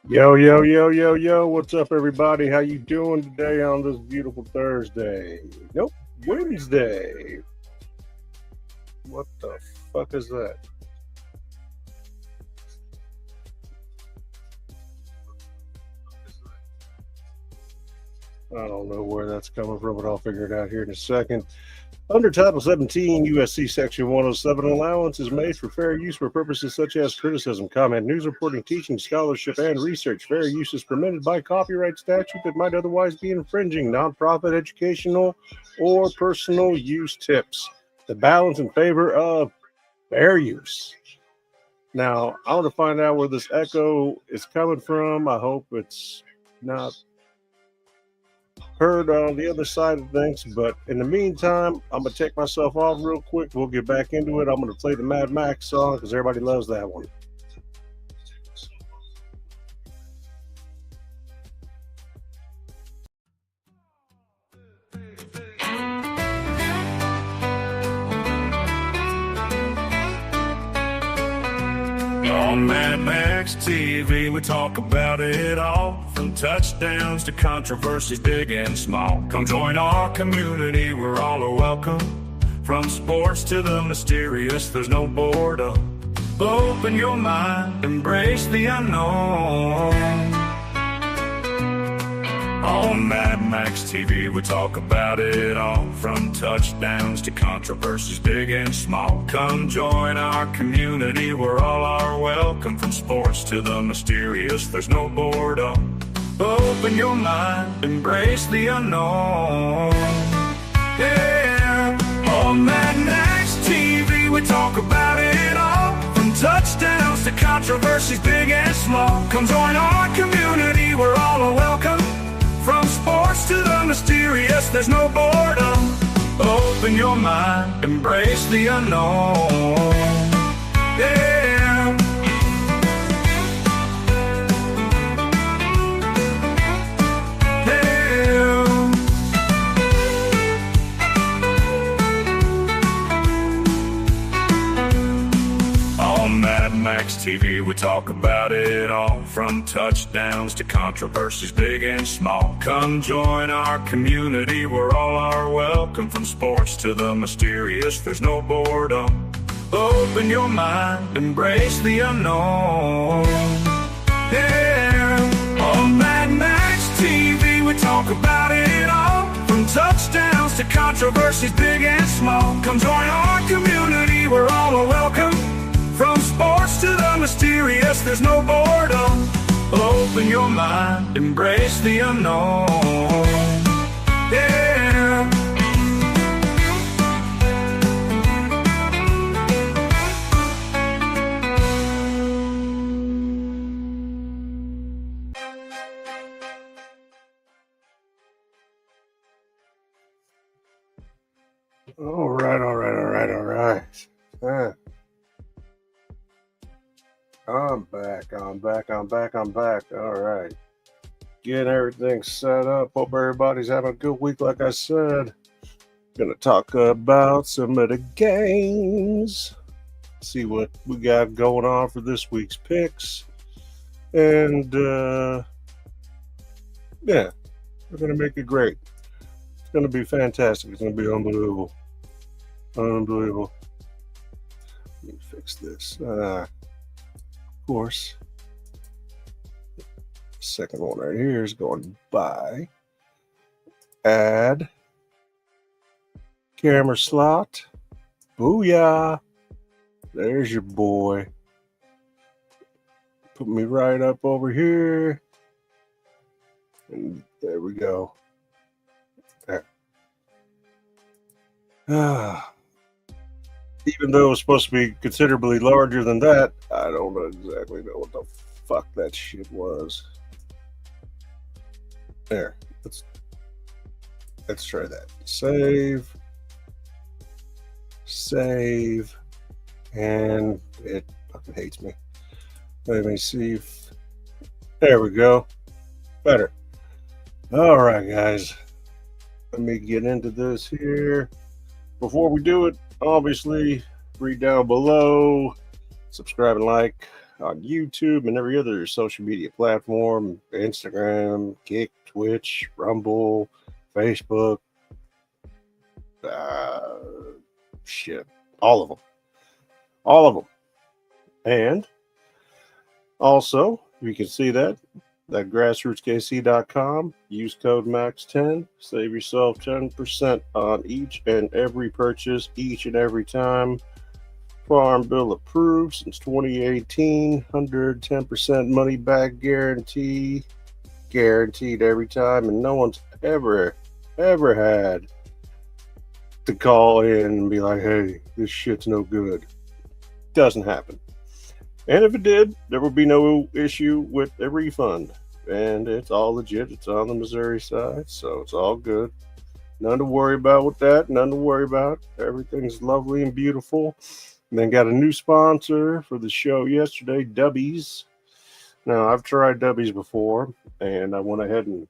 Yo, yo, yo, yo, yo, what's up, everybody? How you doing today on this beautiful Thursday? Nope, Wednesday. What the fuck is that? I don't know where that's coming from, but I'll figure it out here in a second. Under Title 17 USC Section 107, allowance is made for fair use for purposes such as criticism, comment, news reporting, teaching, scholarship, and research. Fair use is permitted by copyright statute that might otherwise be infringing nonprofit, educational, or personal use tips. The balance in favor of fair use. Now, I want to find out where this echo is coming from. I hope it's not heard on the other side of things. But in the meantime, I'm going to take myself off real quick. We'll get back into it. I'm going to play the Mad Max song because everybody loves that one. On Mad Max TV, we talk about it all, from touchdowns to controversies big and small. Come join our community, we're all are welcome. From sports to the mysterious, there's no boredom. Open your mind, embrace the unknown. On Mad Max TV, we talk about it all, from touchdowns to controversies big and small. Come join our community, where all are welcome. From sports to the mysterious, there's no boredom. Open your mind, embrace the unknown. Yeah, on Mad Max TV, we talk about it all, from touchdowns to controversies big and small. Come join our community, where all are welcome. From sports to the mysterious, there's no boredom. Open your mind, embrace the unknown. Yeah. Yeah. On Mad Max TV, we talk about it all, from touchdowns to controversies big and small. Come join our community, where all are welcome. From sports to the mysterious, there's no boredom. Open your mind, embrace the unknown. Yeah, on Mad Max TV, we talk about it all, from touchdowns to controversies big and small. Come join our community, where all are welcome. From sports to the mysterious, there's no boredom. Open your mind, embrace the unknown. Yeah. All right. I'm back. All right. Getting everything set up. Hope everybody's having a good week, like I said. Gonna talk about some of the games. See what we got going on for this week's picks. And yeah, we're gonna make it great. It's gonna be fantastic. It's gonna be unbelievable. Unbelievable. Let me fix this. Of course. Second one right here is going by. Add camera slot. Booyah. There's your boy. Put me right up over here. And there we go. There. Even though it's supposed to be considerably larger than that, I don't exactly know what the fuck that shit was. There. Let's try that. Save. And it fucking hates me. Let me see if there we go. Better. All right, guys. Let me get into this here. Before we do it, obviously, read down below, subscribe and like, on YouTube and every other social media platform: Instagram, Kick, Twitch, Rumble, Facebook, shit, all of them. All of them. And also, you can see that grassrootskc.com. Use code MAX10. Save yourself 10% on each and every purchase, each and every time. Farm Bill approved since 2018. 110% money back guarantee. Guaranteed every time. And no one's ever had to call in and be like, hey, this shit's no good. Doesn't happen. And if it did, there would be no issue with a refund. And it's all legit. It's on the Missouri side, so it's all good. None to worry about with that. None to worry about. Everything's lovely and beautiful. And then got a new sponsor for the show yesterday, Dubbies. Now, I've tried Dubbies before, and I went ahead and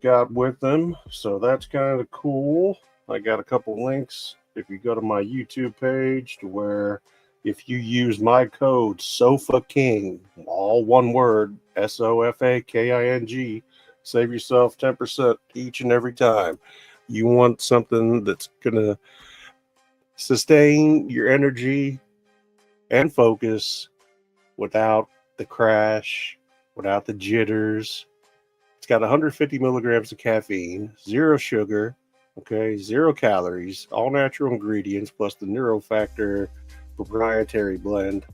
got with them. So that's kind of cool. I got a couple links if you go to my YouTube page to where if you use my code SOFAKING, all one word, SOFAKING, save yourself 10% each and every time. You want something that's going to sustain your energy and focus without the crash, without the jitters. It's got 150 milligrams of caffeine, 0 sugar, okay, 0 calories, all natural ingredients, plus the NeuroFactor proprietary blend.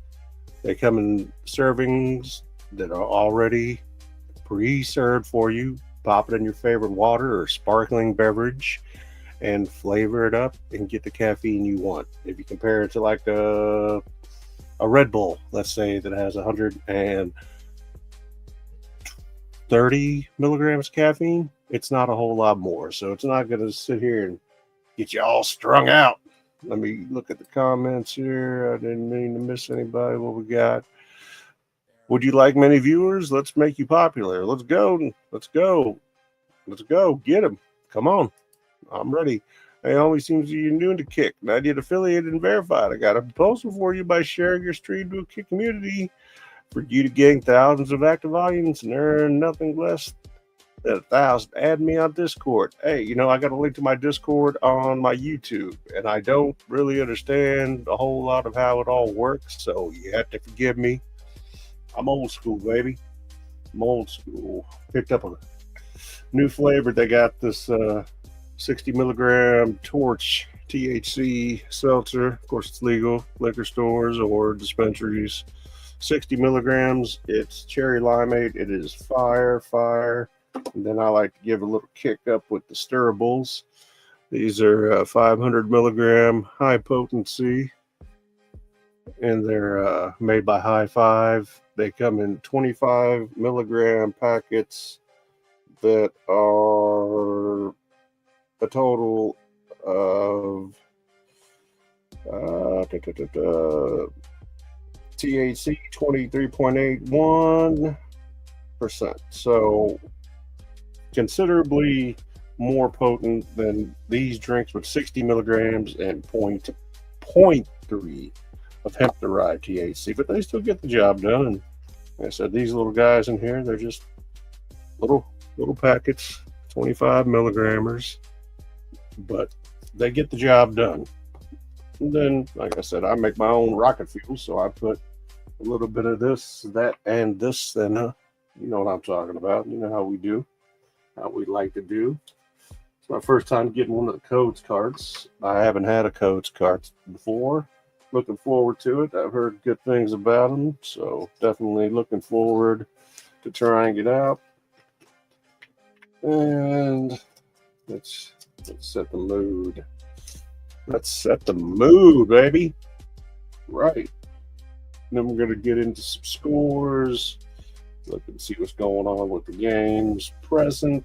They come in servings that are already pre-served for you. Pop it in your favorite water or sparkling beverage and flavor it up and get the caffeine you want. If you compare it to like a Red Bull, let's say, that has 130 milligrams of caffeine, it's not a whole lot more. So it's not going to sit here and get you all strung out. Let me look at the comments here. I didn't mean to miss anybody. What we got? Would you like many viewers? Let's make you popular. Let's go. Let's go. Let's go. Get them. Come on. I'm ready. It always seems you're new to Kick. Not yet affiliated and verified. I got a proposal for you by sharing your stream to a Kick community for you to gain thousands of active audience and earn nothing less than 1,000. Add me on Discord. Hey, I got a link to my Discord on my YouTube, and I don't really understand a whole lot of how it all works, so you have to forgive me. I'm old school, baby. I'm old school. Picked up a new flavor. They got this 60 milligram Torch THC seltzer. Of course, it's legal, liquor stores or dispensaries. 60 milligrams. It's cherry limeade. It is fire. And then I like to give a little kick up with the stirrables. These are 500 milligram high potency, and they're made by High Five. They come in 25 milligram packets that are a total of THC 23.81%. So considerably more potent than these drinks with 60 milligrams and 0.3 of hemp-derived THC, but they still get the job done. And like I said, these little guys in here, they're just little packets, 25 milligrammers, but they get the job done. And then, like I said, I make my own rocket fuel, so I put a little bit of this, that, and this, and you know what I'm talking about. You know how we do. How we like to do. It's my first time getting one of the Codes carts. I haven't had a Codes cart before. Looking forward to it. I've heard good things about them, so definitely looking forward to trying it out. And let's set the mood. Let's set the mood, baby. Right. Then we're going to get into some scores. Look and see what's going on with the games present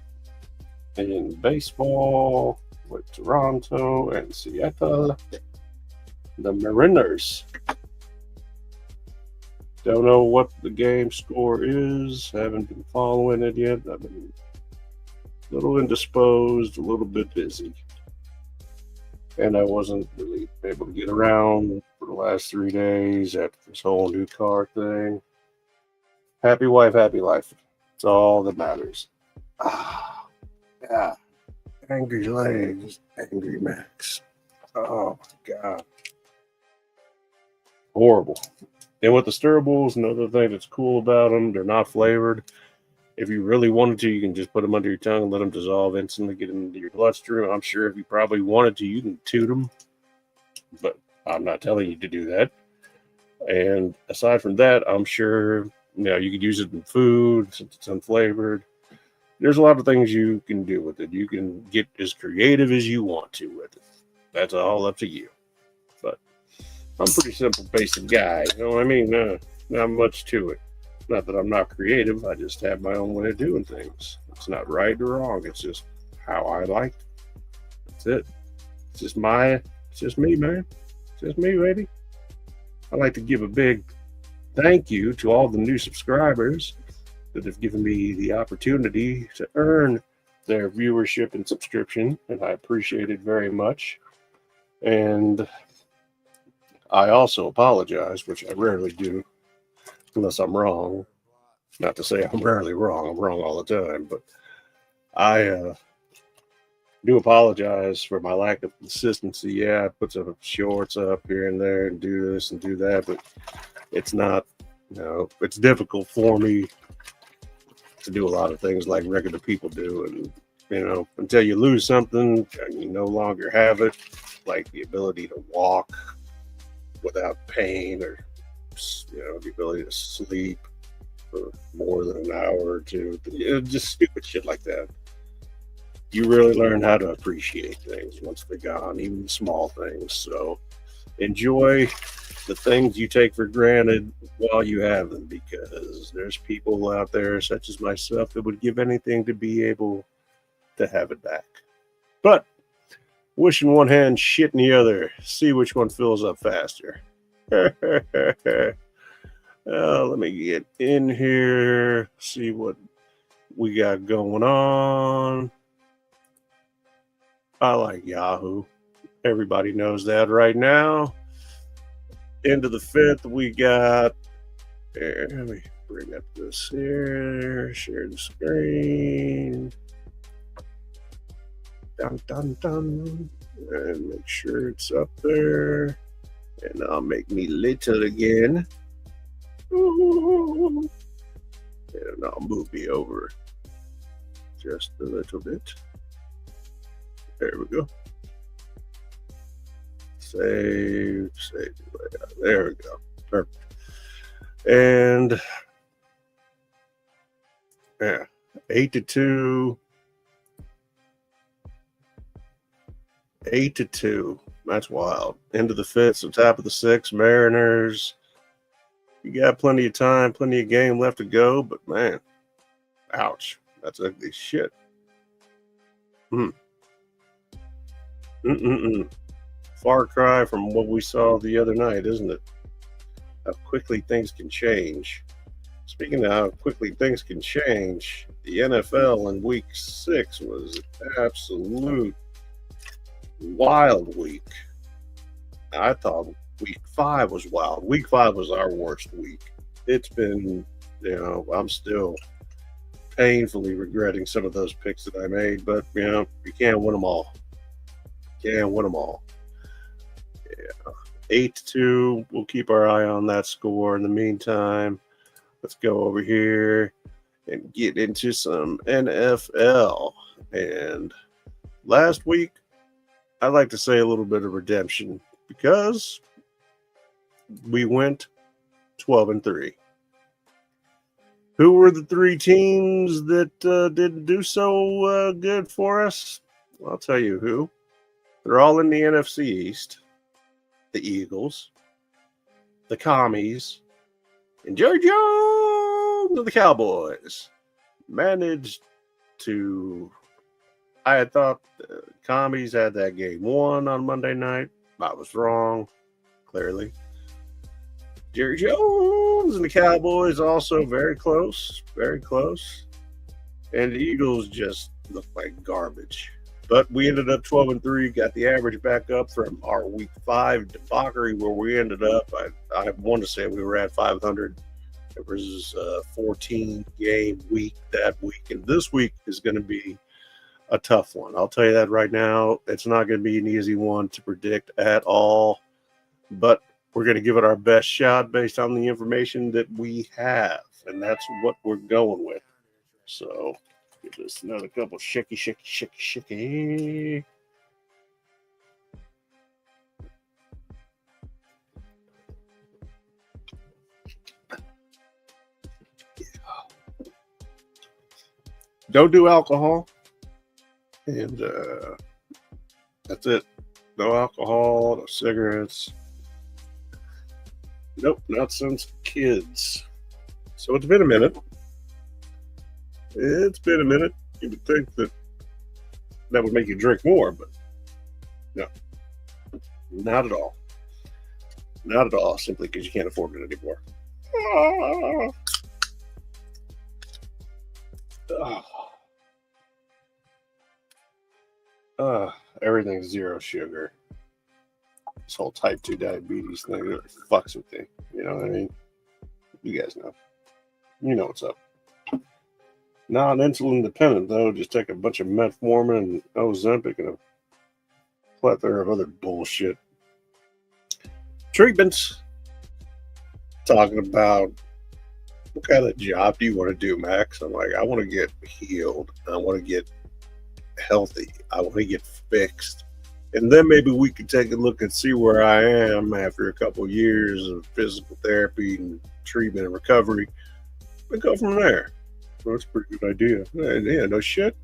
in baseball with Toronto and Seattle. The Mariners. Don't know what the game score is. Haven't been following it yet. I've been a little indisposed, a little bit busy. And I wasn't really able to get around for the last 3 days after this whole new car thing. Happy wife, happy life. It's all that matters. Yeah. Angry legs, angry Max. Oh my god. Horrible. And with the stirrables, another thing that's cool about them, they're not flavored. If you really wanted to, you can just put them under your tongue and let them dissolve instantly, get into your bloodstream. I'm sure if you probably wanted to, you can toot them, but I'm not telling you to do that. And aside from that, I'm sure you could use it in food since it's unflavored. There's a lot of things you can do with it. You can get as creative as you want to with it. That's all up to you. But I'm a pretty simple, basic guy. You know what I mean? Not much to it. Not that I'm not creative. I just have my own way of doing things. It's not right or wrong. It's just how I like it. That's it. It's just me, man. It's just me, baby. I'd like to give a big thank you to all the new subscribers that have given me the opportunity to earn their viewership and subscription, and I appreciate it very much. And I also apologize, which I rarely do, unless I'm wrong. Not to say I'm rarely wrong. I'm wrong all the time, but I do apologize for my lack of consistency. Yeah, I put some shorts up here and there and do this and do that, but it's not, it's difficult for me to do a lot of things like regular people do. And, until you lose something and you no longer have it, like the ability to walk without pain or, the ability to sleep for more than an hour or two, just stupid shit like that. You really learn how to appreciate things once they're gone, even the small things. So enjoy the things you take for granted while you have them, because there's people out there, such as myself, that would give anything to be able to have it back. But wish in one hand, shit in the other. See which one fills up faster. Let me get in here, see what we got going on. I like Yahoo. Everybody knows that right now. Into the 5th, we got. Let me bring up this here. Share the screen. Dun, dun, dun. And make sure it's up there. And I'll make me little again. And I'll move me over just a little bit. There we go. Save. There we go. Perfect. And 8-2. 8-2. That's wild. Into the 5th, so top of the 6th, Mariners. You got plenty of time, plenty of game left to go, but man, ouch. That's ugly shit. Far cry from what we saw the other night, isn't it? How quickly things can change. Speaking of how quickly things can change, the NFL in week 6 was an absolute wild week. I thought week 5 was wild. Week 5 was our worst week. It's been, I'm still painfully regretting some of those picks that I made, but, you can't win them all. Can't win them all. Yeah. 8-2. We'll keep our eye on that score. In the meantime, let's go over here and get into some NFL. And last week, I'd like to say a little bit of redemption because we went 12-3. Who were the 3 teams that didn't do so good for us? Well, I'll tell you who. They're all in the NFC East. The Eagles, the Commies, and Jerry Jones of the Cowboys managed to. I had thought the Commies had that game won on Monday night. I was wrong, clearly. Jerry Jones and the Cowboys also very close, very close. And the Eagles just looked like garbage. But we ended up 12-3, got the average back up from our week 5 debauchery where we ended up. I want to say we were at 500 It was a 14-game week that week, and this week is going to be a tough one. I'll tell you that right now. It's not going to be an easy one to predict at all, but we're going to give it our best shot based on the information that we have, and that's what we're going with. So, give this another couple shaky. Don't do alcohol. And that's it. No alcohol, no cigarettes. Nope, not since kids. So it's been a minute. You would think that would make you drink more, but no. Not at all. Not at all, simply because you can't afford it anymore. Everything's zero sugar. This whole type 2 diabetes thing really fucks with you. You know what I mean? You guys know. You know what's up. Not insulin dependent, though. Just take a bunch of metformin and Ozempic and a plethora of other bullshit. Treatments. Talking about what kind of job do you want to do, Max? I'm like, I want to get healed. I want to get healthy. I want to get fixed. And then maybe we could take a look and see where I am after a couple years of physical therapy and treatment and recovery. And go from there. Well, that's a pretty good idea. Yeah, no shit.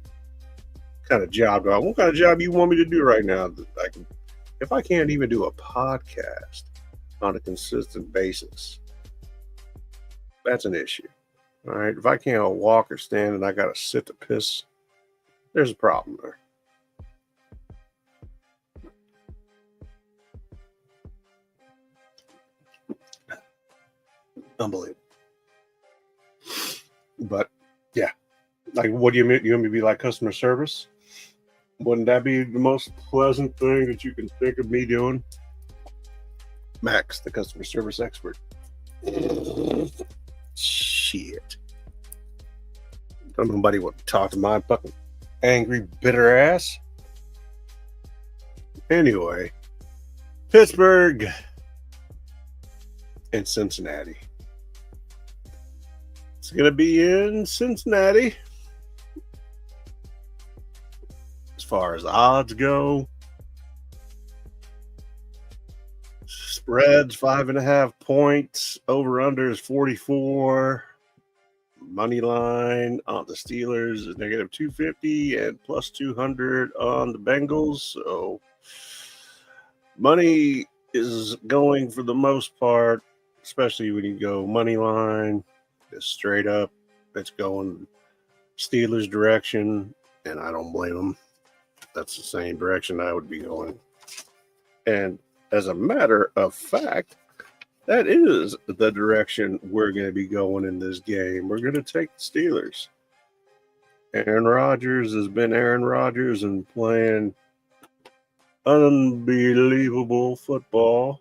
What kind of job do I want? What kind of job you want me to do right now? If I can't even do a podcast on a consistent basis, that's an issue. All right. If I can't walk or stand and I got to sit to piss, there's a problem there. Unbelievable. But yeah, like, what do you mean? You want me to be like customer service? Wouldn't that be the most pleasant thing that you can think of me doing? Max, the customer service expert. Shit. Don't nobody want to talk to my fucking angry, bitter ass. Anyway, Pittsburgh and Cincinnati. It's going to be in Cincinnati. As far as odds go, spreads 5.5 points. Over under is 44. Money line on the Steelers is negative 250 and plus 200 on the Bengals. So money is going for the most part, especially when you go money line, it's straight up. It's going Steelers direction, and I don't blame them. That's the same direction I would be going. And as a matter of fact, that is the direction we're going to be going in this game. We're going to take the Steelers. Aaron Rodgers has been Aaron Rodgers and playing unbelievable football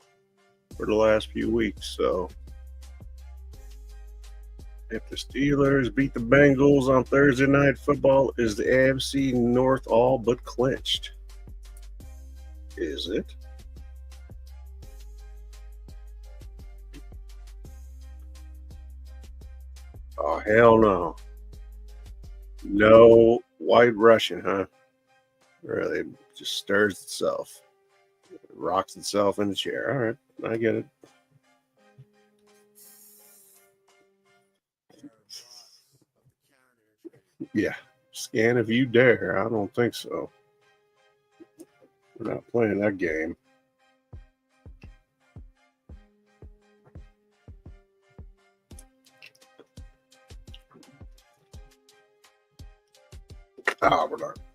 for the last few weeks. So if the Steelers beat the Bengals on Thursday Night Football, is the AFC North all but clinched? Is it? Oh, hell no. No White Russian, huh? Really, it just stirs itself. It rocks itself in the chair. All right, I get it. Yeah, scan if you dare. I don't think so. We're not playing that game.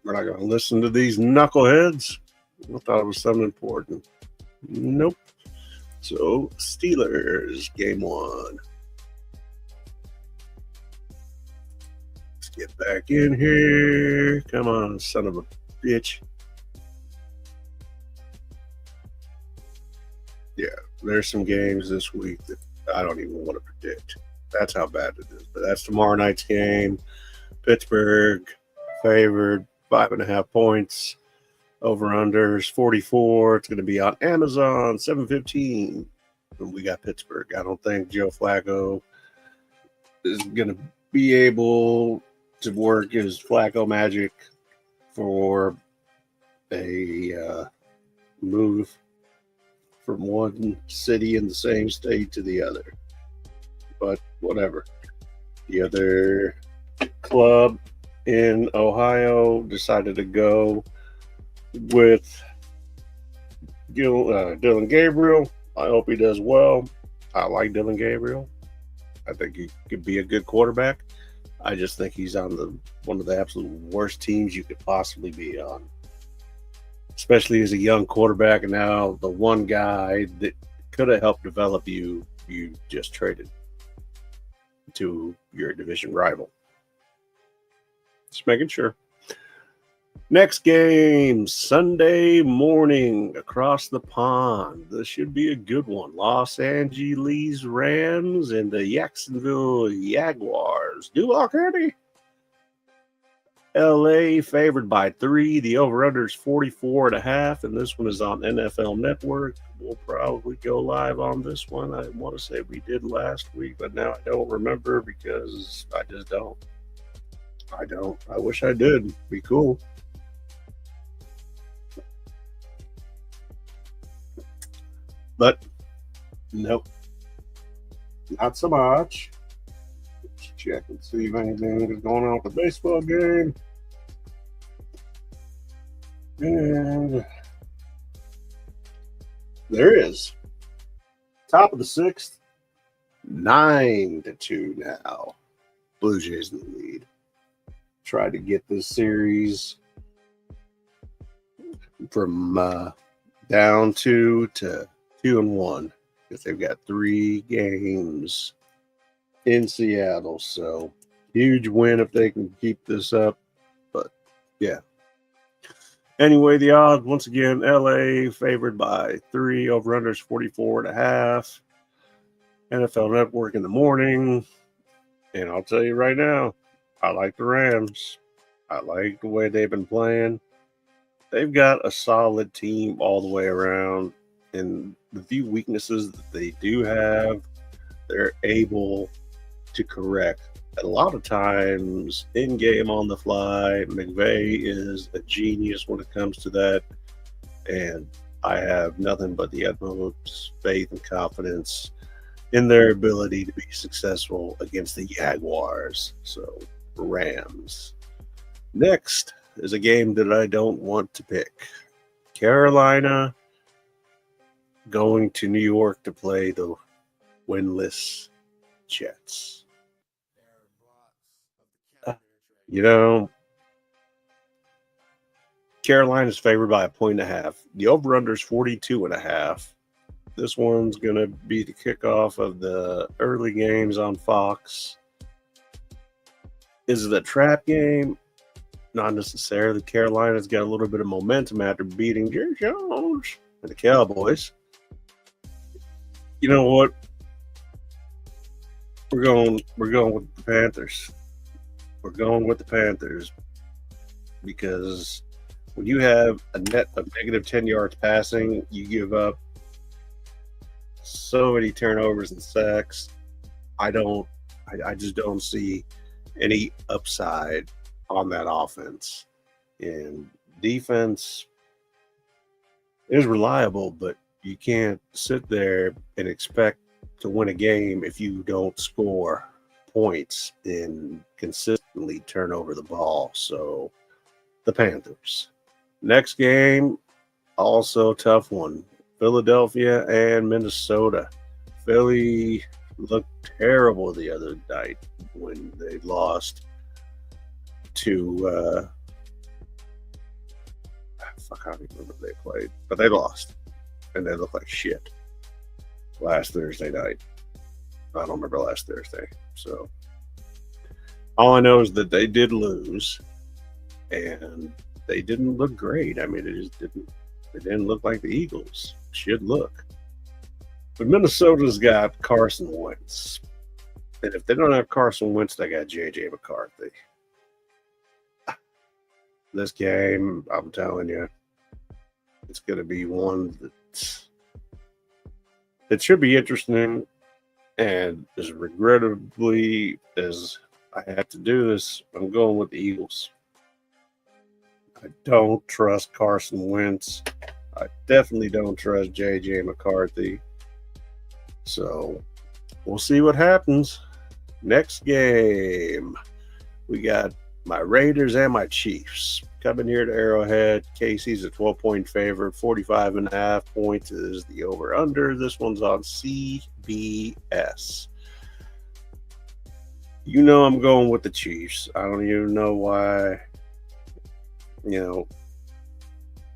We're not going to listen to these knuckleheads. I thought it was something important. Nope. So, Steelers, game 1. Let's get back in here. Come on, son of a bitch. Yeah, there's some games this week that I don't even want to predict. That's how bad it is. But that's tomorrow night's game. Pittsburgh favored 5.5 points. Over unders 44. It's going to be on Amazon 7:15. And we got Pittsburgh. I don't think Joe Flacco is going to be able to work his Flacco magic for a move from one city in the same state to the other. But whatever. The other club in Ohio decided to go with Dylan Gabriel. I hope he does well. I like Dylan Gabriel. I think he could be a good quarterback. I just think he's on one of the absolute worst teams you could possibly be on, especially as a young quarterback. And now the one guy that could have helped develop you just traded to your division rival. Just making sure. Next game, Sunday morning across the pond. This should be a good one. Los Angeles Rams and the Jacksonville Jaguars. Duval County. LA favored by 3. The over-under is 44.5, and this one is on NFL Network. We'll probably go live on this one. I want to say we did last week, but now I don't remember because I just don't. I wish I did. Be cool. But nope, not so much. Let's check and see if anything is going on with the baseball game. And there is. Top of the 6th, 9-2 now. Blue Jays in the lead. Tried to get this series from down 2 to 2-1 because they've got 3 games in Seattle. So huge win if they can keep this up. But yeah. Anyway, the odds once again, LA favored by 3, over unders 44.5. NFL Network in the morning. And I'll tell you right now, I like the Rams. I like the way they've been playing. They've got a solid team all the way around. And the few weaknesses that they do have, they're able to correct. And a lot of times, in-game on the fly, McVay is a genius when it comes to that. And I have nothing but the utmost faith and confidence in their ability to be successful against the Jaguars. So, Rams. Next is a game that I don't want to pick. Carolina going to New York to play the winless Jets. Carolina's favored by 1.5. The over-under is 42.5. This one's going to be the kickoff of the early games on Fox. Is it a trap game? Not necessarily. Carolina's got a little bit of momentum after beating Jerry Jones and the Cowboys. You know what? We're going with the Panthers. We're going with the Panthers because when you have a net of negative 10 yards passing, you give up so many turnovers and sacks. I just don't see any upside on that offense. And defense is reliable, but you can't sit there and expect to win a game if you don't score points and consistently turn over the ball. So the Panthers. Next game, also a tough one. Philadelphia and Minnesota. Philly looked terrible the other night when they lost to I don't even remember who they played, but they lost and they looked like shit last Thursday night. I don't remember last Thursday. So all I know is that they did lose and they didn't look great. I mean, it didn't look like the Eagles should look. But Minnesota's got Carson Wentz. And if they don't have Carson Wentz, they got J.J. McCarthy. This game, I'm telling you, it's going to be one that should be interesting. And as regrettably as I have to do this, I'm going with the Eagles. I don't trust Carson Wentz. I definitely don't trust J.J. McCarthy. So we'll see what happens. Next game, we got my Raiders and my Chiefs coming here to Arrowhead. Casey's a 12-point favorite. 45.5 points is the over-under. This one's on CBS. You know I'm going with the Chiefs. I don't even know why. You know,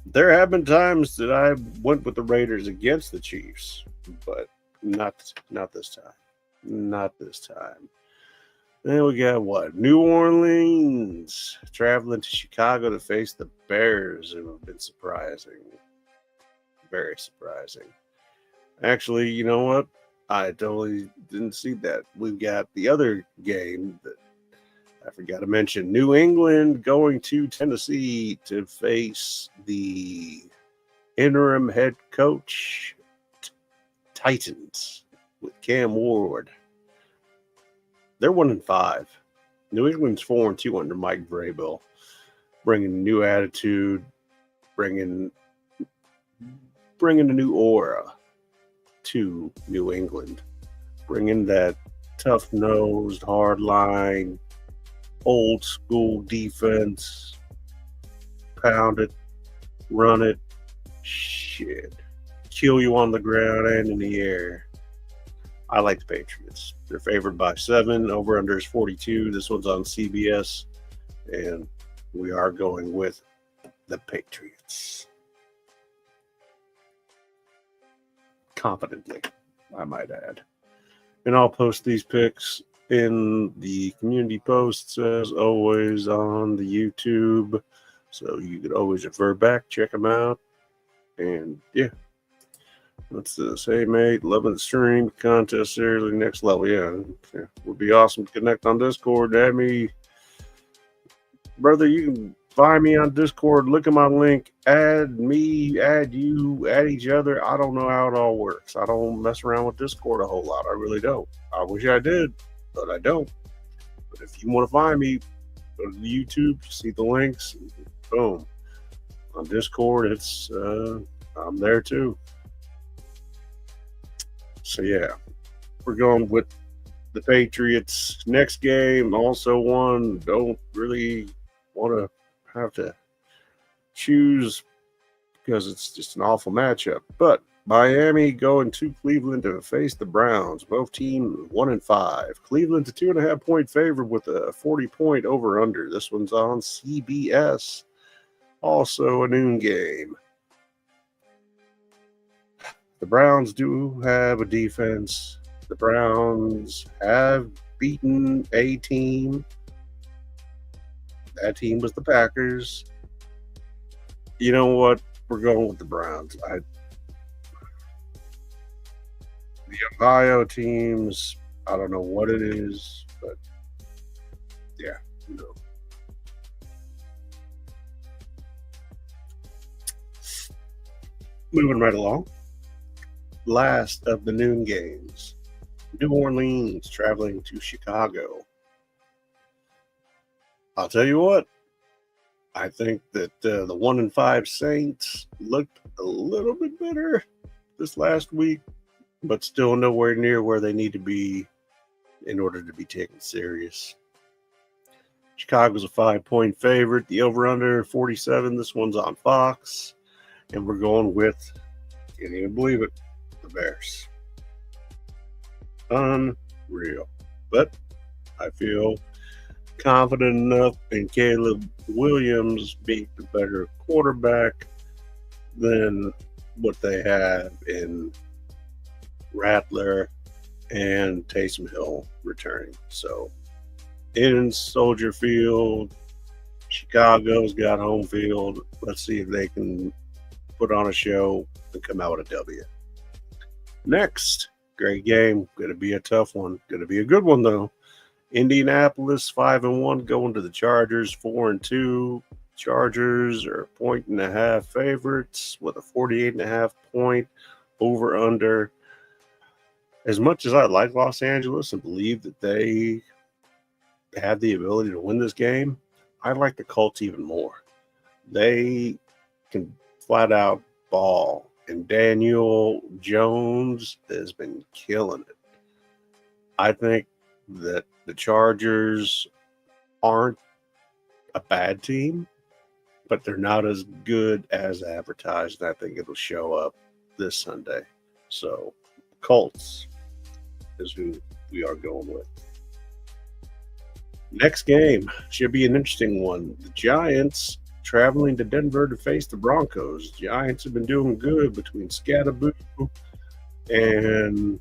there have been times that I went with the Raiders against the Chiefs, but not this time. Not this time. Then we got what? New Orleans traveling to Chicago to face the Bears, who have been surprising. Very surprising. Actually, you know what? I totally didn't see that. We've got the other game that I forgot to mention. New England going to Tennessee to face the interim head coach Titans with Cam Ward. They're 1-5. New England's 4-2 under Mike Vrabel, bringing a new attitude, bringing a new aura to New England, bringing that tough-nosed, hard-line, old-school defense, pound it, run it, shit, kill you on the ground and in the air. I like the Patriots. They're favored by 7. Over-under is 42. This one's on CBS, and we are going with the Patriots. Confidently, I might add. And I'll post these picks in the community posts, as always, on the YouTube. So you could always refer back, check them out. And, yeah. Let's say, mate, loving the stream contest seriously next level. Yeah, would be awesome to connect on Discord. Add me, brother. You can find me on Discord. Look at my link. Add me, add you, add each other. I don't know how it all works. I don't mess around with Discord a whole lot. I really don't. I wish I did, but I don't. But if you want to find me, go to the YouTube, see the links. Boom. On Discord, it's I'm there too. So, yeah, we're going with the Patriots. Next game, also one. Don't really want to have to choose because it's just an awful matchup. But Miami going to Cleveland to face the Browns. Both teams 1-5. Cleveland's a 2.5-point favorite with a 40-point over-under. This one's on CBS. Also a noon game. The Browns do have a defense. The Browns have beaten a team. That team was the Packers. You know what? We're going with the Browns. The Ohio teams, I don't know what it is, but yeah, you know. Moving right along. Last of the noon games. New Orleans traveling to Chicago. I'll tell you what. I think that the 1-5 Saints looked a little bit better this last week, but still nowhere near where they need to be in order to be taken serious. Chicago's a 5-point favorite. The over-under 47. This one's on Fox. And we're going with, can't even believe it, the Bears. Unreal. But I feel confident enough in Caleb Williams being the better quarterback than what they have in Rattler and Taysom Hill returning. So in Soldier Field, Chicago's got home field. Let's see if they can put on a show and come out with a W. Next, Great game. Going to be a tough one. Going to be a good one, though. Indianapolis 5-1 going to the Chargers 4-2. Chargers are 1.5 favorites with a 48.5 point over under. As much as I like Los Angeles and believe that they have the ability to win this game, I like the Colts even more. They can flat out ball, and Daniel Jones has been killing it. I think that the Chargers aren't a bad team, but they're not as good as advertised, and I think it'll show up this Sunday. So, Colts is who we are going with. Next game should be an interesting one. The Giants traveling to Denver to face the Broncos. Giants have been doing good between Scatterboo and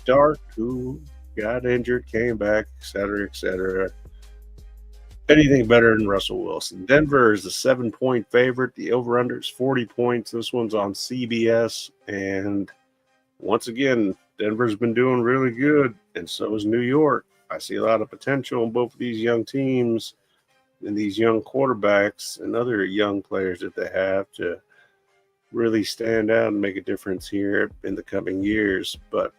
Dark, who got injured, came back, etc., etc. Anything better than Russell Wilson. Denver is a 7-point favorite. The over-under is 40 points. This one's on CBS. And once again, Denver's been doing really good, and so is New York. I see a lot of potential in both of these young teams and these young quarterbacks and other young players that they have to really stand out and make a difference here in the coming years. But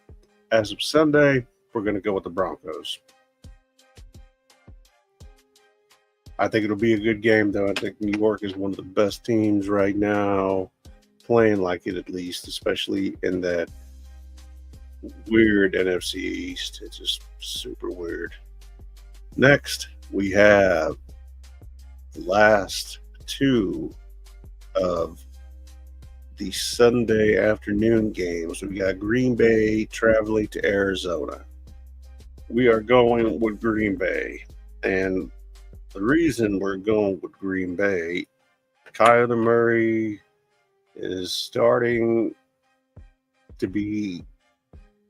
as of Sunday, we're going to go with the Broncos. I think it'll be a good game, though. I think New York is one of the best teams right now, playing like it at least, especially in that weird NFC East. It's just super weird. Next, we have the last two of the Sunday afternoon games. We got Green Bay traveling to Arizona. We are going with Green Bay. And the reason we're going with Green Bay, Kyler Murray is starting to be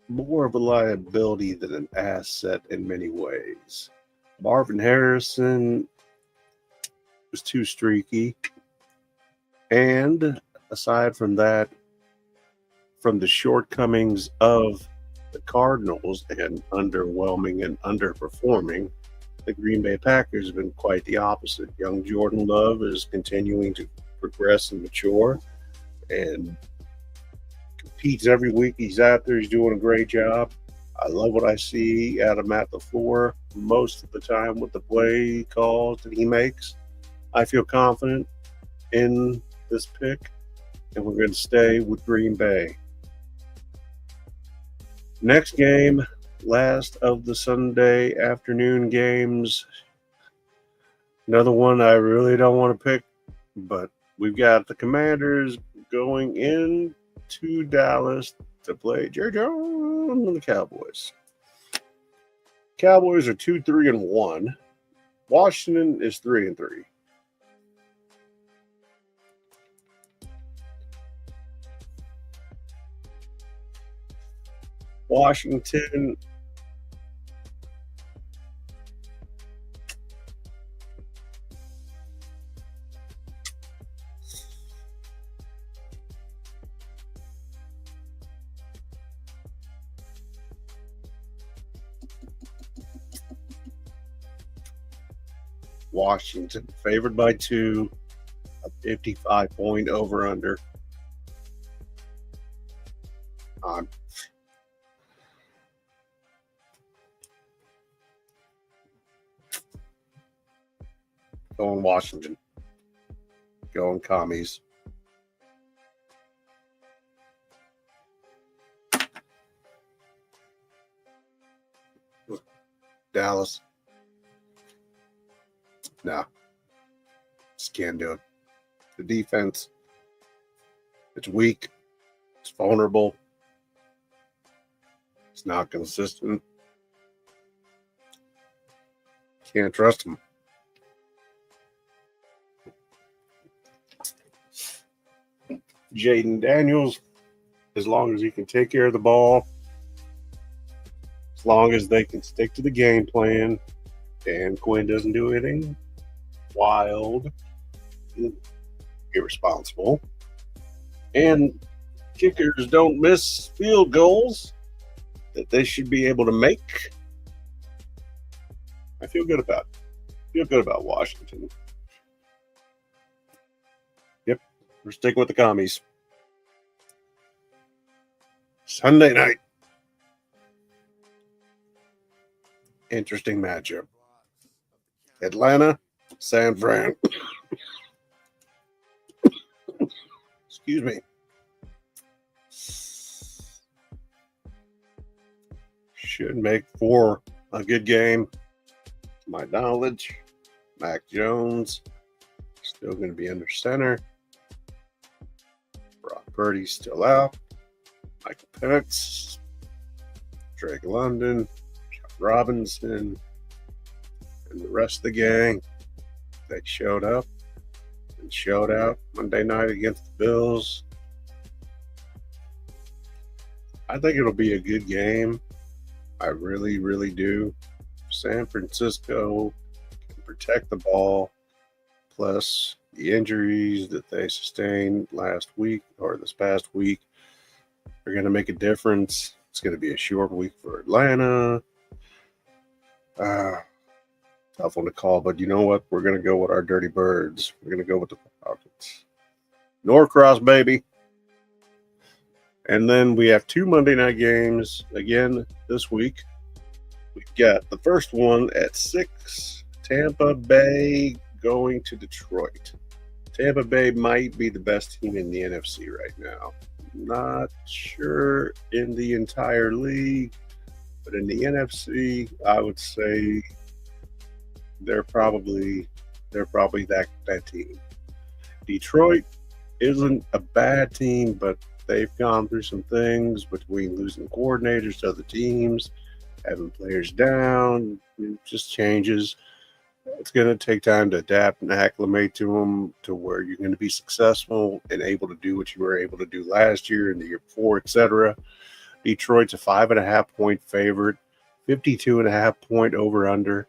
more of a liability than an asset in many ways. Marvin Harrison was too streaky. And aside from that, from the shortcomings of the Cardinals and underwhelming and underperforming, the Green Bay Packers have been quite the opposite. Young Jordan Love is continuing to progress and mature and competes every week he's out there. He's doing a great job. I love what I see out of Matt LaFleur most of the time with the play calls that he makes. I feel confident in this pick, and we're going to stay with Green Bay. Next game, last of the Sunday afternoon games. Another one I really don't want to pick, but we've got the Commanders going in to Dallas to play Jerry Jones and the Cowboys. Cowboys are 2-3-1. Washington is 3-3. Washington favored by 2, a 55-point over-under. Going Washington. Going Commies. Dallas. No. Just can't do it. The defense, it's weak. It's vulnerable. It's not consistent. Can't trust them. Jaden Daniels, as long as he can take care of the ball, as long as they can stick to the game plan, Dan Quinn doesn't do anything wild, irresponsible, and kickers don't miss field goals that they should be able to make. I feel good about it. Feel good about Washington. Yep, we're sticking with the commies. Sunday night. Interesting matchup. Atlanta, San Fran. Excuse me. Should make for a good game. To my knowledge, Mac Jones still going to be under center. Brock Purdy's still out. Michael Penix, Drake London, John Robinson, and the rest of the gang. They showed up and showed out Monday night against the Bills. I think it'll be a good game. I really, really do. San Francisco can protect the ball, plus the injuries that they sustained last week or this past week are going to make a difference. It's going to be a short week for Atlanta. Tough one to call, but you know what? We're going to go with our Dirty Birds. We're going to go with the Falcons. Norcross, baby. And then we have 2 Monday night games again this week. We've got the first one at 6, Tampa Bay going to Detroit. Tampa Bay might be the best team in the NFC right now. Not sure in the entire league, but in the NFC, I would say they're probably that team. Detroit isn't a bad team, but they've gone through some things between losing coordinators to other teams, having players down, just changes. It's going to take time to adapt and acclimate to them to where you're going to be successful and able to do what you were able to do last year and the year before, etc. Detroit's a 5.5-point favorite, 52.5-point over-under.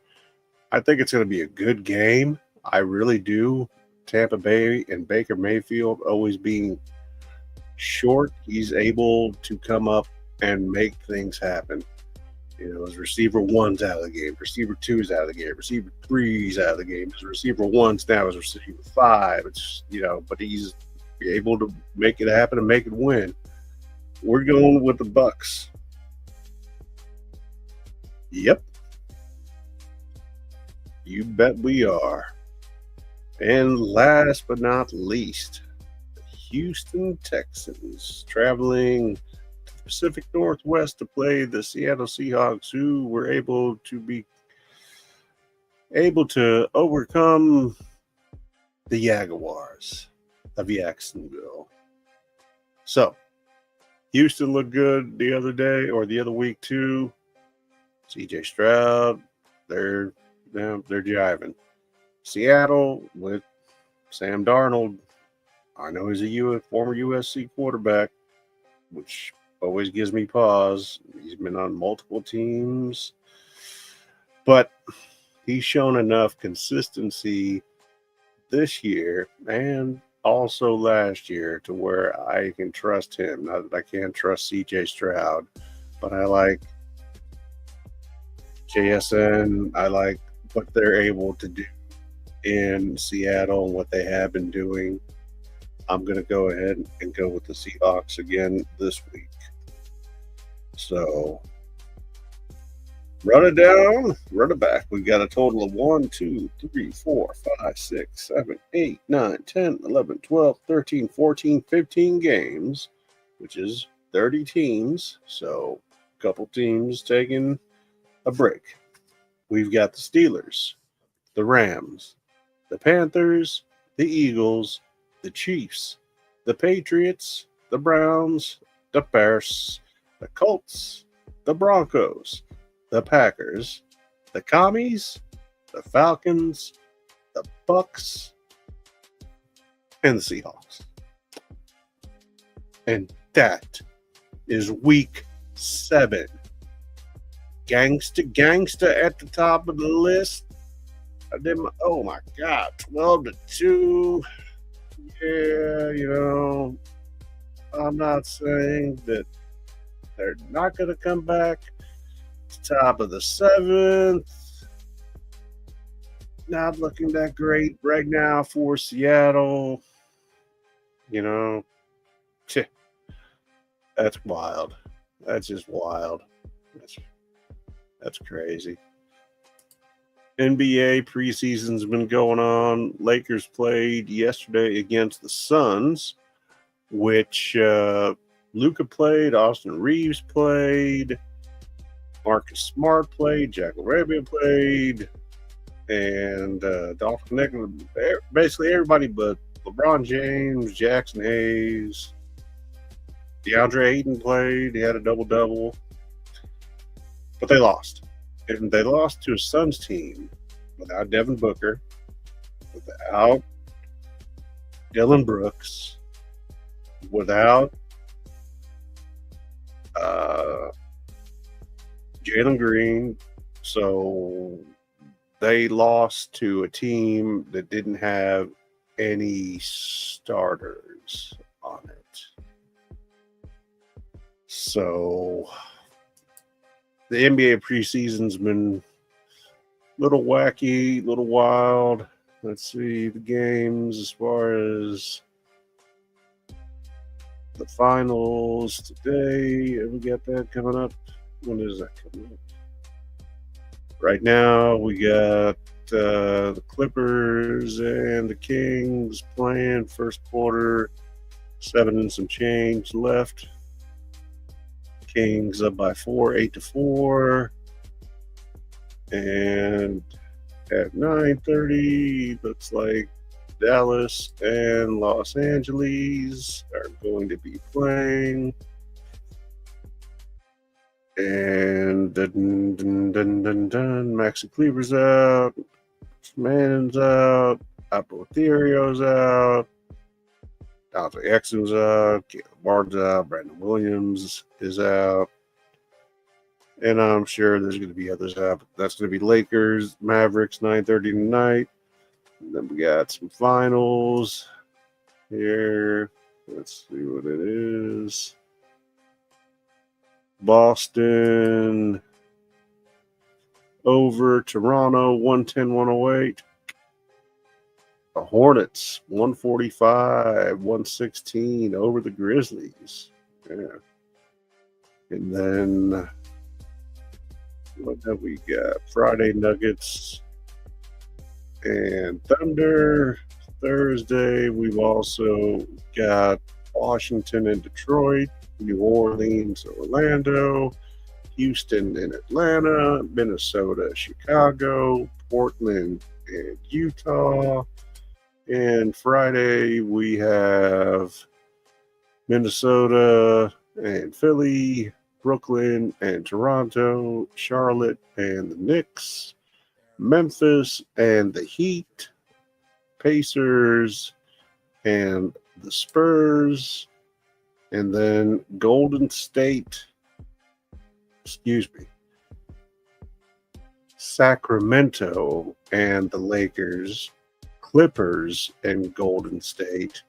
I think it's going to be a good game. I really do. Tampa Bay and Baker Mayfield always being short, he's able to come up and make things happen. You know, his receiver 1's out of the game, receiver 2's out of the game, receiver 3's out of the game. His receiver 1's now his receiver 5. It's, you know, but he's able to make it happen and make it win. We're going with the Bucks. Yep. You bet we are. And last but not least, the Houston Texans traveling to the Pacific Northwest to play the Seattle Seahawks, who were able to overcome the Jaguars of Jacksonville. So, Houston looked good the other day or the other week too. CJ Stroud, they're jiving. Seattle with Sam Darnold. I know he's a former USC quarterback, which always gives me pause. He's been on multiple teams, but he's shown enough consistency this year and also last year to where I can trust him. Not that I can't trust CJ Stroud, but I like JSN. I like what they're able to do in Seattle and what they have been doing. I'm going to go ahead and go with the Seahawks again this week. So, run it down, run it back. We've got a total of 1, 2, 3, 4, 5, 6, 7, 8, 9, 10, 11, 12, 13, 14, 15 games, which is 30 teams. So, a couple teams taking a break. We've got the Steelers, the Rams, the Panthers, the Eagles, the Chiefs, the Patriots, the Browns, the Bears, the Colts, the Broncos, the Packers, the Commies, the Falcons, the Bucks, and the Seahawks. And that is week 7. Gangsta at the top of the list. Oh my God, 12-2. Yeah, I'm not saying that they're not going to come back. Top of the seventh. Not looking that great right now for Seattle. You know, that's wild. That's just wild. That's crazy. NBA preseason's been going on. Lakers played yesterday against the Suns, which Luka played, Austin Reeves played, Marcus Smart played, Jack LaRavia played, and Dolphin Nick, basically everybody but LeBron James, Jackson Hayes, DeAndre Ayton played. He had a double-double. But they lost. And they lost to a Suns team without Devin Booker, without Dylan Brooks, without Jalen Green. So they lost to a team that didn't have any starters on it. So the NBA preseason's been a little wacky, a little wild. Let's see the games as far as the finals today. We got that coming up. When is that coming up? Right now, we got the Clippers and the Kings playing first quarter, 7 and some change left. Kings up by 4, 8-4. And at 9:30, looks like Dallas and Los Angeles are going to be playing. And Maxi Kleber's out, Mann's out, Apotheo's out, Dante Exum's out, Caleb Barnes out, Brandon Williams is out. And I'm sure there's going to be others out. That's going to be Lakers, Mavericks, 9:30 tonight. And then we got some finals here. Let's see what it is. Boston over Toronto, 110-108. The Hornets, 145-116 over the Grizzlies. Yeah. And then what have we got? Friday, Nuggets and Thunder. Thursday, we've also got Washington and Detroit, New Orleans, Orlando, Houston and Atlanta, Minnesota, Chicago, Portland and Utah. And Friday, we have Minnesota and Philly, Brooklyn and Toronto, Charlotte and the Knicks, Memphis and the Heat, Pacers and the Spurs, and then Golden State, Sacramento and the Lakers, Clippers and Golden State,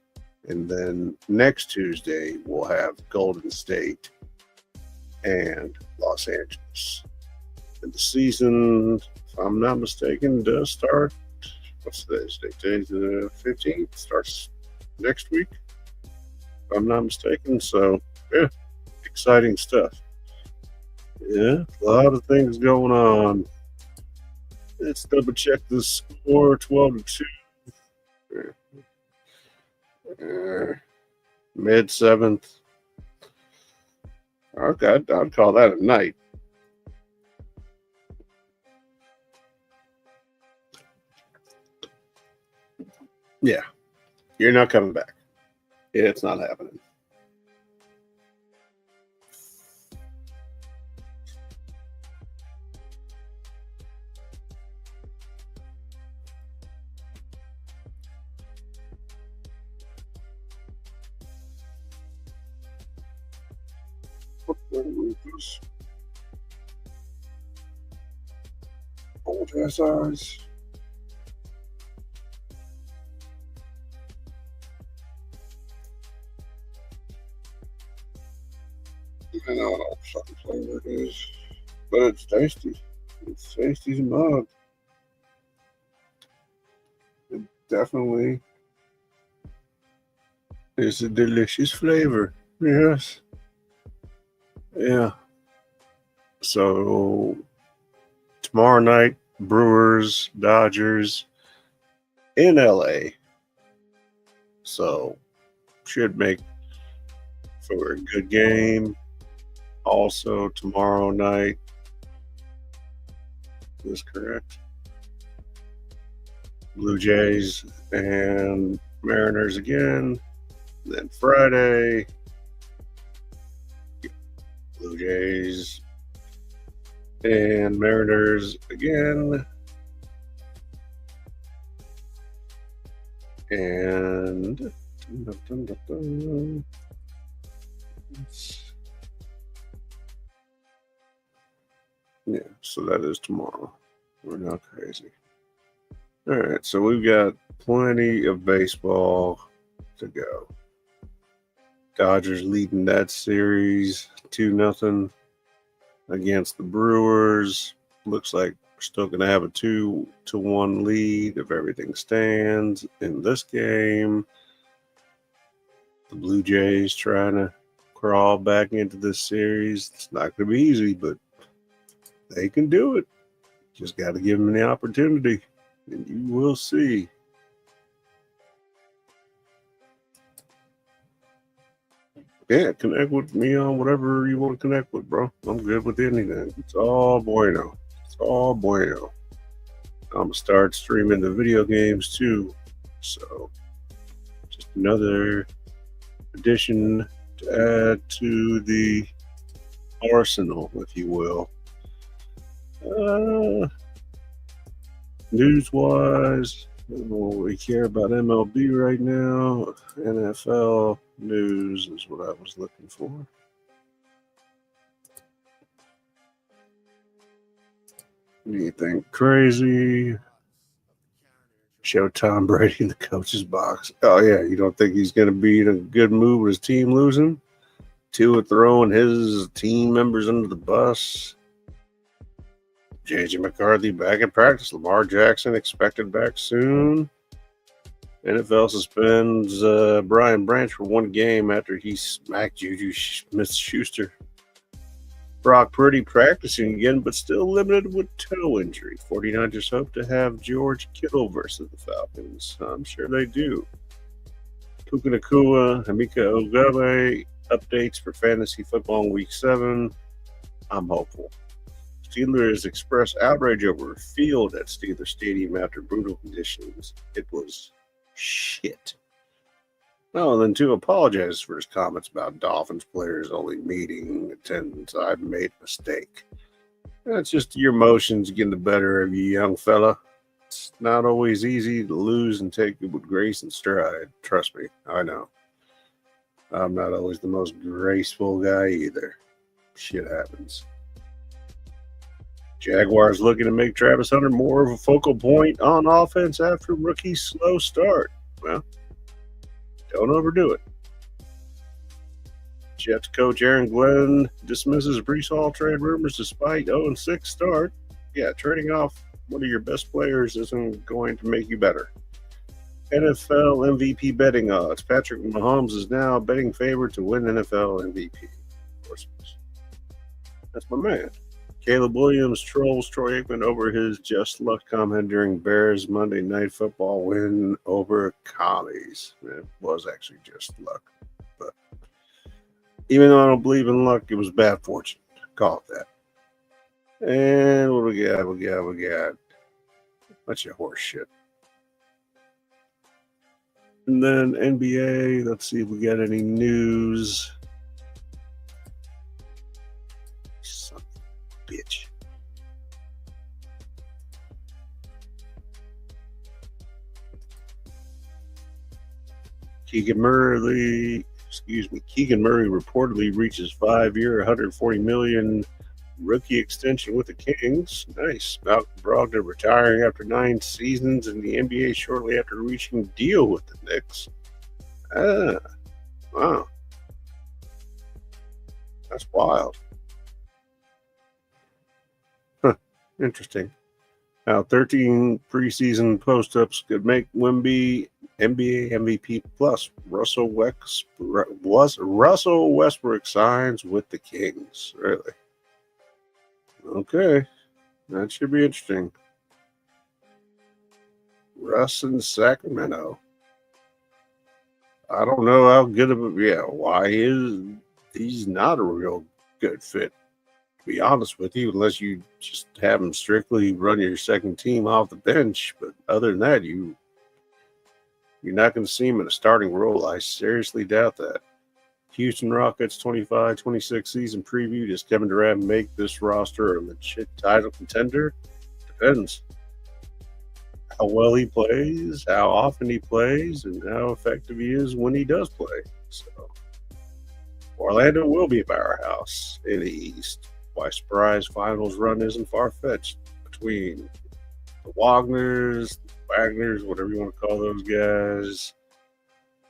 and then next Tuesday we'll have Golden State and Los Angeles. And the season, if I'm not mistaken, does start. What's today's date? Today's the 15th. Starts next week, if I'm not mistaken. So, yeah, exciting stuff. Yeah, a lot of things going on. Let's double check the score. 12-2. Mid 7th. Okay, I'd call that a night. Yeah, you're not coming back. It's not happening. Old ass eyes. I don't know what fucking flavor it is, but it's tasty. It's tasty as mug. It definitely is a delicious flavor. Yes. Yeah. So tomorrow night, Brewers, Dodgers in LA. So should make for a good game. Also tomorrow night. Is this correct? Blue Jays and Mariners again. Then Friday, Blue Jays and Mariners again. And yeah, so that is tomorrow. We're not crazy. All right, so we've got plenty of baseball to go. Dodgers leading that series 2-0 against the Brewers. Looks like we're still going to have a 2-1 lead if everything stands in this game. The Blue Jays trying to crawl back into this series. It's not going to be easy, but they can do it. Just got to give them the opportunity, and you will see. Yeah, connect with me on whatever you want to connect with, bro. I'm good with anything. It's all bueno. It's all bueno. I'm going to start streaming the video games too. So, just another addition to add to the arsenal, if you will. News-wise, I don't know what we care about MLB right now. NFL news is what I was looking for. Anything crazy? Show Tom Brady in the coach's box. Oh, yeah. You don't think he's going to be in a good mood with his team losing? Tua throwing his team members under the bus. J.J. McCarthy back in practice. Lamar Jackson expected back soon. NFL suspends Brian Branch for one game after he smacked Juju Smith-Schuster. Brock Purdy practicing again, but still limited with toe injury. 49ers hope to have George Kittle versus the Falcons. I'm sure they do. Puka Nacua, Hamika Ogabe, updates for fantasy football in Week 7. I'm hopeful. Steelers express outrage over a field at Steelers Stadium after brutal conditions. It was shit. Oh, and then Tua apologizes for his comments about Dolphins players only meeting attendance. I've made a mistake. That's just your emotions getting the better of you, young fella. It's not always easy to lose and take it with grace and stride. Trust me, I know. I'm not always the most graceful guy either. Shit happens. Jaguars looking to make Travis Hunter more of a focal point on offense after rookie's slow start. Well, don't overdo it. Jets coach Aaron Glenn dismisses Breece Hall trade rumors despite 0-6 start. Yeah, trading off one of your best players isn't going to make you better. NFL MVP betting odds. Patrick Mahomes is now a betting favorite to win NFL MVP. Of course, that's my man. Caleb Williams trolls Troy Aikman over his just luck comment during Bears Monday Night Football win over Commies. It was actually just luck. But even though I don't believe in luck, it was bad fortune. Call it that. And what do we got? We got a bunch of horse shit. And then NBA, let's see if we got any news. Son of a bitch. Keegan Murray reportedly reaches 5-year, $140 million rookie extension with the Kings. Nice. Malcolm Brogdon retiring after 9 seasons in the NBA shortly after reaching a deal with the Knicks. Wow. That's wild. Interesting. Now, 13 preseason post-ups could make Wemby NBA MVP plus. Russell Westbrook signs with the Kings. Really? Okay. That should be interesting. Russ in Sacramento. I don't know how good of a why he's not a real good fit, to be honest with you, unless you just have him strictly run your second team off the bench. But other than that, you're not going to see him in a starting role. I seriously doubt that. Houston Rockets 25-26 season preview. Does Kevin Durant make this roster a legit title contender? Depends. How well he plays, how often he plays, and how effective he is when he does play. So, Orlando will be a powerhouse in the East. Why surprise finals run isn't far-fetched between the Wagners, whatever you want to call those guys,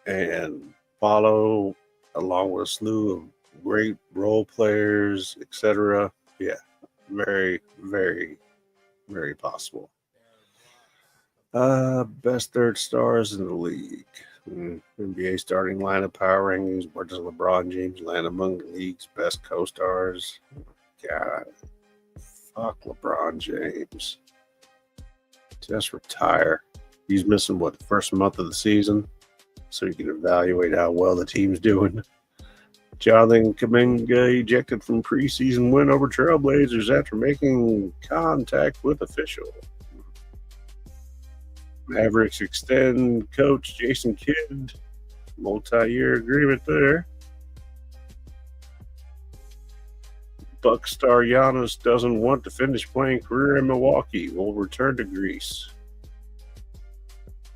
and Paulo, along with a slew of great role players, etc. Yeah, very, very, very possible. Best third stars in the league. NBA starting lineup power rankings. Where does LeBron James land among the league's best co-stars? God, fuck LeBron James. Just retire. He's missing the first month of the season, so you can evaluate how well the team's doing. Jonathan Kuminga ejected from preseason win over Trailblazers after making contact with official. Mavericks extend coach Jason Kidd. Multi-year agreement there. Buck star Giannis doesn't want to finish playing career in Milwaukee. Will return to Greece.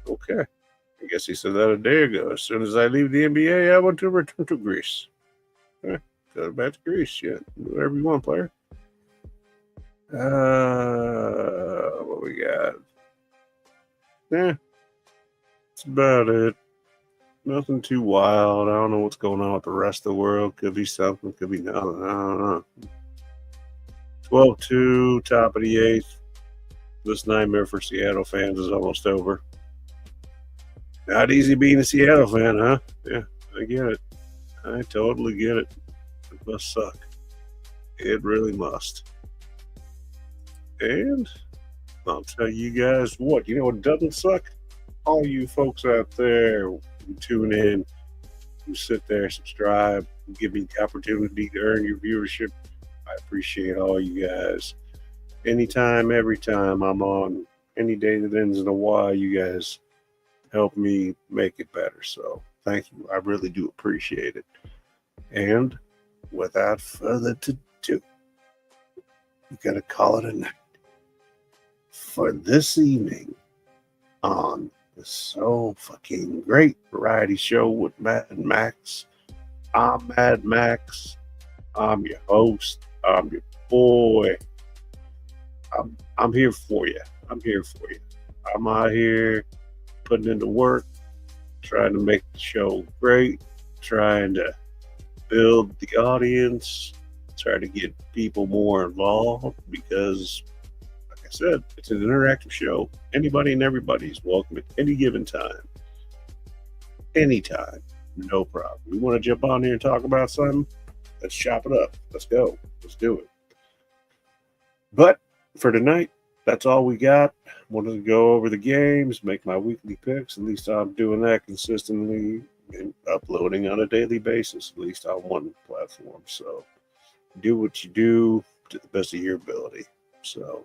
Okay. I guess he said that a day ago. As soon as I leave the NBA, I want to return to Greece. Go back to Greece. Yeah. Do whatever you want, player. What we got? Yeah, that's about it. Nothing too wild. I don't know what's going on with the rest of the world. Could be something, could be nothing. I don't know. 12-2, top of the 8th. This nightmare for Seattle fans is almost over. Not easy being a Seattle fan, huh? Yeah, I get it. I totally get it. It must suck. It really must. And I'll tell you guys what, you know what doesn't suck? All you folks out there who tune in, who sit there, subscribe, give me the opportunity to earn your viewership. I appreciate all you guys. Anytime, every time I'm on, any day that ends in a Y, you guys help me make it better. So thank you. I really do appreciate it. And without further ado, we got to call it a night for this evening on the So Fucking Great variety show with Matt and Max. I'm Mad Max. I'm your host. I'm your boy. I'm here for you. I'm here for you. I'm out here putting into work, trying to make the show great, trying to build the audience, try to get people more involved because, like I said, it's an interactive show. Anybody and everybody is welcome at any given time. Anytime. No problem. We want to jump on here and talk about something? Let's chop it up. Let's go. Let's do it. But for tonight, that's all we got. Wanted to go over the games, make my weekly picks. At least I'm doing that consistently and uploading on a daily basis, at least on one platform. So do what you do to the best of your ability. So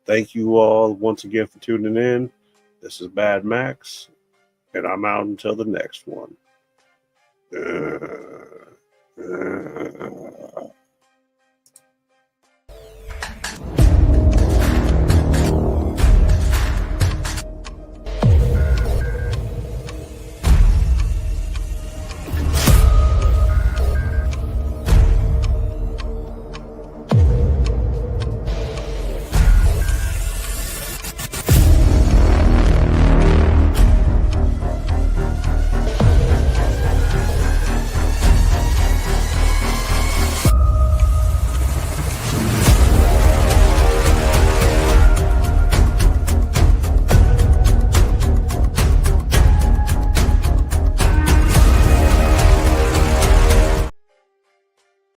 thank you all once again for tuning in. This is Bad Max, and I'm out until the next one.